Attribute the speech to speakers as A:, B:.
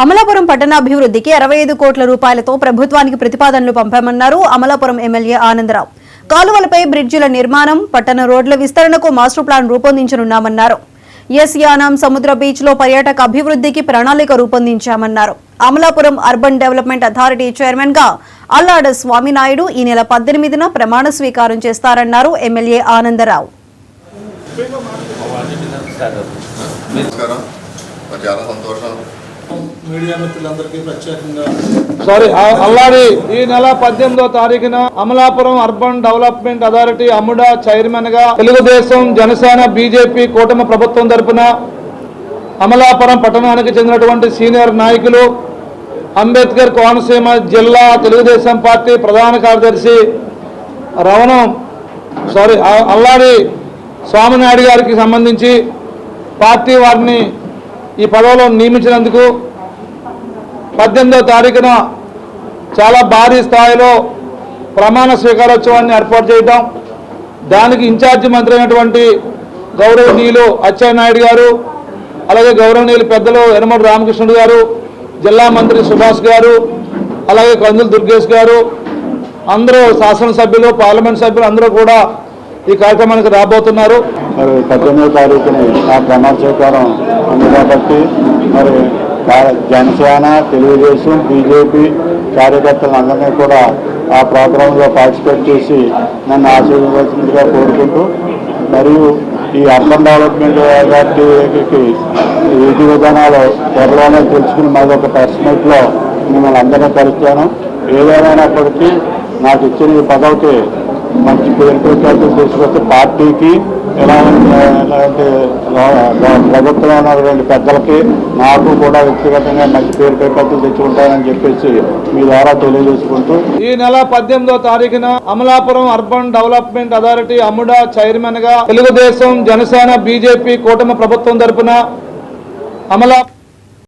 A: అమలాపురం పట్టణాభివృద్ధికి 65 కోట్ల రూపాయలతో ప్రభుత్వానికి ప్రతిపాదనలు పంపామన్నారు అమలాపురం ఎమ్మెల్యే ఆనందరావు. కాలువలపై బ్రిడ్జిల నిర్మాణం, పట్టణ రోడ్ల విస్తరణకు మాస్టర్ ప్లాన్ రూపొందించనున్నామన్నారు. యానాం సముద్ర బీచ్ లో పర్యాటక అభివృద్ధికి ప్రణాళిక రూపొందించామన్నారు. Amalapuram urban development authority chairman గా అల్లాడ స్వామినాయుడు ఈ నెల 18న ప్రమాణ స్వీకారం చేస్తారన్నారు ఎమ్మెల్యే ఆనందరావు.
B: అల్లాడి ఈ నెల 18వ తారీఖున Amalapuram urban development authority AMUDA chairman గా తెలుగుదేశం, జనసేన, బీజేపీ కూటమి ప్రభుత్వం తరపున అమలాపురం పట్టణానికి చెందినటువంటి సీనియర్ నాయకులు, అంబేద్కర్ కోనసీమ జిల్లా తెలుగుదేశం పార్టీ ప్రధాన కార్యదర్శి అల్లాడి స్వామినాయుడు గారికి సంబంధించి పార్టీ వారిని ఈ పదవిలో నియమించినందుకు 18వ తారీఖున చాలా భారీ స్థాయిలో ప్రమాణ స్వీకారోత్సవాన్ని ఏర్పాటు చేయడం, దానికి ఇన్ఛార్జి మంత్రి అయినటువంటి గౌరవనీయులు అచ్చెన్నాయుడు గారు, అలాగే గౌరవనీయులు పెద్దలు యనమల రామకృష్ణుడు గారు, జిల్లా మంత్రి సుభాష్ గారు, అలాగే కందుల దుర్గేష్ గారు, అందరూ శాసనసభ్యులు, పార్లమెంట్ సభ్యులు అందరూ కూడా ఈ కార్యక్రమానికి రాబోతున్నారు.
C: మరి 18వ తారీఖుని ఆ ప్రమాణ స్వీకారం ఉంది కాబట్టి మరి జనసేన, తెలుగుదేశం, బీజేపీ కార్యకర్తలందరినీ కూడా ఆ ప్రోగ్రాంలో పార్టిసిపేట్ చేసి నన్ను ఆశీర్వదించాల్సిందిగా కోరుకుంటూ, మరియు ఈ అర్బన్ డెవలప్మెంట్ అథారిటీకి విధి విధానాలు త్వరలోనే తెలుసుకుని మాది ఒక ప్రెస్ మీట్లో మిమ్మల్ని అందరినీ కలుస్తాను. ఏదేమైనప్పటికీ నాకు ఇచ్చిన ఈ పదవికి మంచి పేరు ప్రఖ్యాతులు తీసుకొస్తే పార్టీకి ఇలాంటి ప్రభుత్వంలో ఉన్నటువంటి పెద్దలకి నాకు కూడా వ్యక్తిగతంగా మంచి పేరు ప్రఖ్యాతులు తెచ్చుకుంటానని చెప్పేసి మీ ద్వారా తెలియజేసుకుంటూ,
B: ఈ నెల 18వ తారీఖున Amalapuram urban development authority AMUDA chairman గా తెలుగుదేశం, జనసేన, బీజేపీ కూటమి ప్రభుత్వం తరపున